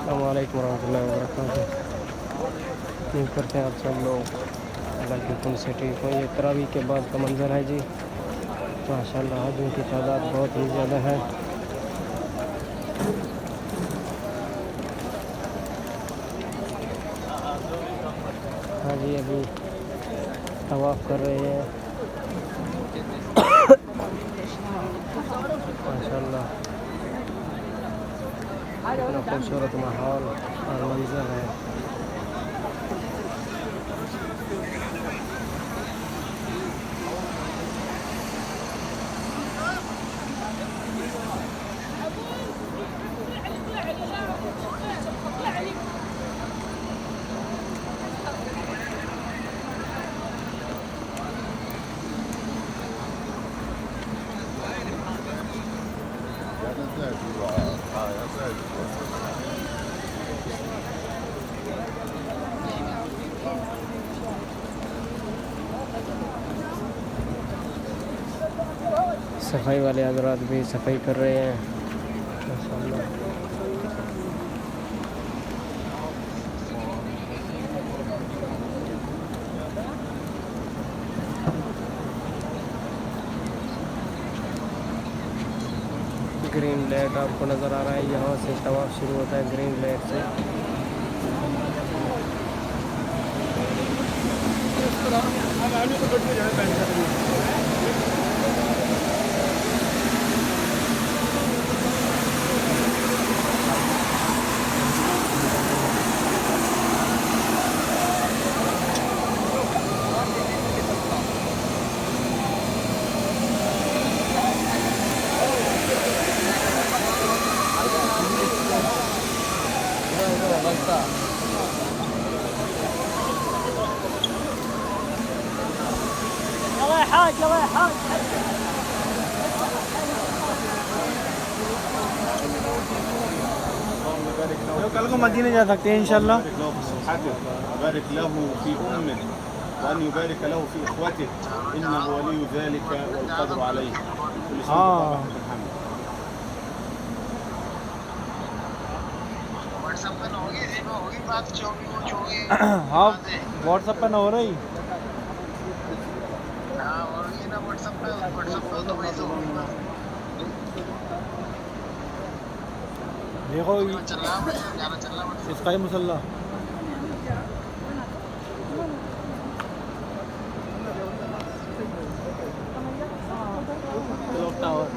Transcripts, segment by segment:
अस्सलाम वालेकुम रहमतुल्लाहि व बरकातहू। उम्मीद करते हैं आप सब लोग अल्लाह के हुक्म से ठीक हो। ये तरावी के बाद का मंज़र है जी। माशाअल्लाह हाजियों की तादाद बहुत ही ज़्यादा है। हाजी अभी तवाफ़ कर रहे हैं। माशाअल्लाह कितना खूबसूरत माहौल और मंज़र है। सफाई वाले हज़रात भी सफाई कर रहे हैं माशाअल्लाह। ग्रीन लाइट आपको नज़र आ रहा है, यहाँ से तवाफ़ शुरू होता है ग्रीन लाइट से। يلا يا حاج يلا يا حاج. कल को मदीने जा सकते हैं इंशाल्लाह। يبارك له في أمه وأن يبارك له في إخوته إنه ولي ذلك والقدر عليه. كل سنة وأنت طيب محمد. व्हाट्सएप पे ना होगी जीवा होगी बात जो होगी हाँ व्हाट्सएप पे ना हो रही। हाँ होगी ना व्हाट्सएप पे तो वही तो होगी बात। देखो चल रहा है गाना चल रहा है इसका ही मुसल्ला टावर।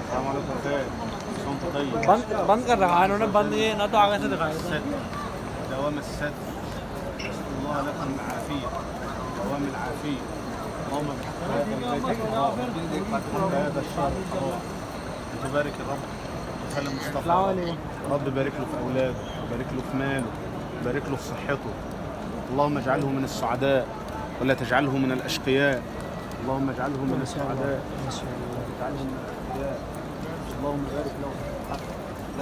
السلام عليكم خير. صوت طيب. बंद कर रखा है इन्होंने। बंद ये ना तो आगे से दिखाया था। دوام الستر. نسأل الله لكم العافية. دوام العافية. اللهم بحق هذا البيت الحرام. بحق هذا الشهر الحرام. تبارك يا رب. خلي مصطفى. السلام عليكم. رب بارك له في أولاده، بارك له في ماله، بارك له في صحته. اللهم اجعله من السعداء ولا تجعله من الأشقياء. اللهم اجعله من السعداء ما شاء الله. وتجعله من الأشقياء. اللهم بارك له في حقه.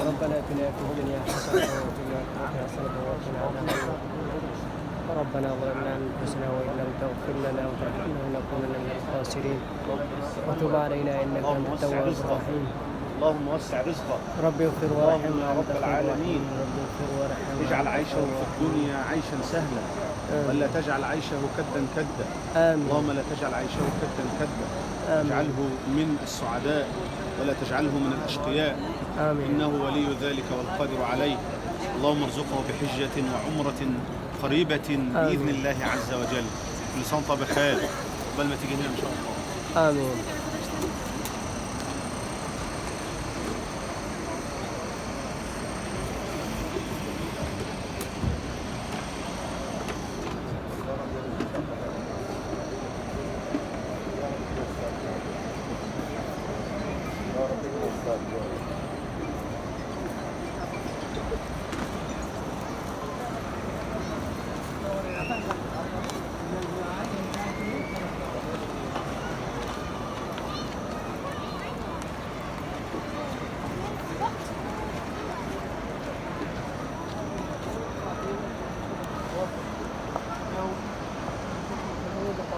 ربنا اتنا في الدنيا حسنة وفي الآخرة حسنة وقنا عذاب النار. ربنا ظلمنا أنفسنا وإن لم تغفر لنا وترحمنا لنكونن من الخاسرين. وتب علينا إنك أنت التواب الرحيم. اللهم وسع رزقه. ربي اغفر وارحم اللهم يا رب العالمين. ربي اغفر وارحم. اجعل عيشه في الدنيا عيشا سهلا ولا تجعل عيشه كدا كدا. آمين. اللهم لا تجعل عيشه كدا كدا. آمين. اجعله من السعداء ولا تجعله من الأشقياء. آمين. إنه ولي ذلك والقادر عليه. اللهم ارزقه بحجة وعمرة قريبة بإذن الله عز وجل. كل سنة وأنت بخير. قبل ما تيجي هنا إن شاء الله. آمين.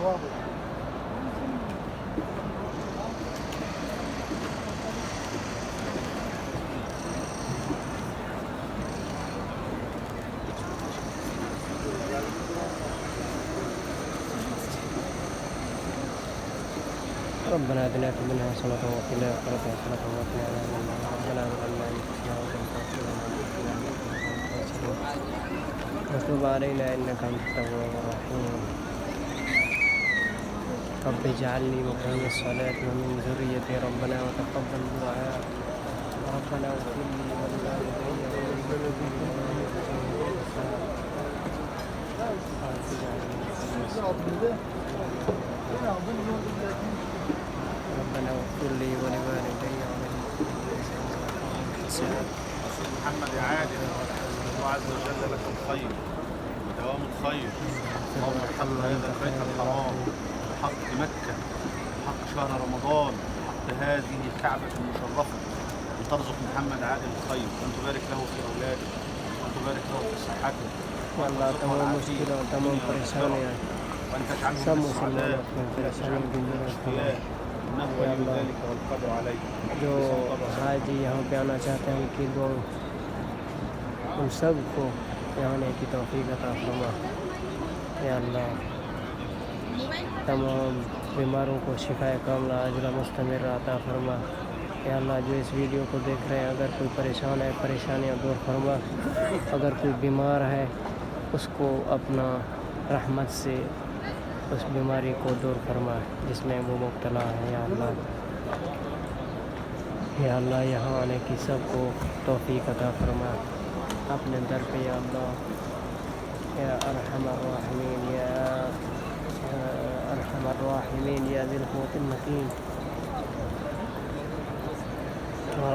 ربنا آتنا في الدنيا حسنة وفي الآخرة حسنة وقنا عذاب النار ربنا ظلمنا أنفسنا وإن تغفر لنا وتب علينا إنك أنت التواب الرحيم رب اجعلني مقيم الصلاة ومن ذريتي ربنا وتقبل دعاء ربنا اغفر لي ولوالدي ربنا اغفر لي ولوالدي محمد يا عادل الله عز وجل لك الخير ودوام الخير. اللهم ارحم هذا البيت الحرام بحق مكة بحق شهر رمضان بحق هذه الكعبة المشرفة، أن ترزق محمد عادل الخير وأن تبارك له في أولاده وأن تبارك له في صحته والله تمام مشكلة تمام परेशानी है وأن تجعله सब من मुसलमानों السعداء में परेशानी की जरूरत है إنه ولي ذلك والقدر عليه. जो हाजी यहाँ पे आना चाहते हैं उनकी दो उन सब को यहाँ आने की तौफीक अता फरमा या अल्लाह। तमाम बीमारों को शिफाए कामला अजला मुस्तमिर अता फरमा या अल्लाह। जो इस वीडियो को देख रहे हैं अगर कोई परेशान है परेशानियाँ दूर फरमा, अगर कोई बीमार है उसको अपना रहमत से उस बीमारी को दूर फरमा जिसमें वो मुब्तला है या अल्लाह। या अल्लाह यहाँ आने की सबको तौफीक अता फरमा अपने दर पे या अल्लाह। या अरहमर राहिमीन या अरहमर राहिमीन या ज़िल क़ुव्वतिल मतीन।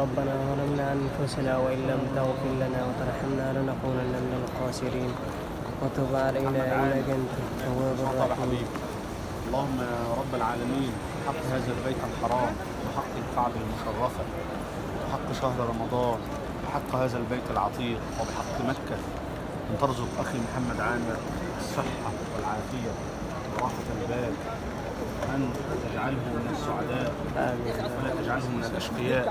ربنا ظلمنا أنفسنا وإن لم تغفر لنا وترحمنا لنكونن من الخاسرين وتب علينا إنك أنت التواب الرحيم. اللهم يا رب العالمين بحق هذا البيت الحرام وحق الكعبة المشرفة وحق شهر رمضان وحق هذا البيت العتيق وبحق مكة أن ترزق أخي محمد عامر الصحة والعافية وراحة البال وأن تجعله من السعداء ولا تجعله من الأشقياء.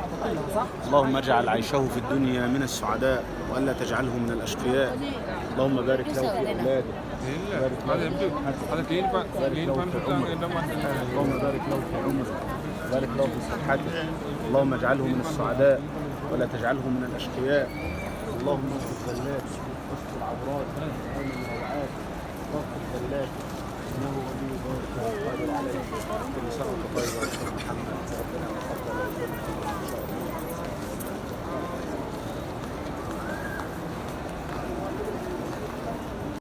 اللهم اجعل عيشه في الدنيا من السعداء وألا تجعله من الأشقياء. اللهم بارك له في أولاده اللهم بارك له في عمره بارك له في صحته. اللهم اجعله من السعداء ولا تجعله من الأشقياء. اللهم اغفر الزلات واغفر العورات وآمن الروعات واغفر الزلات إنه ولي ذلك والقادر عليه. كل سنة وأنت طيب يا أستاذ محمد.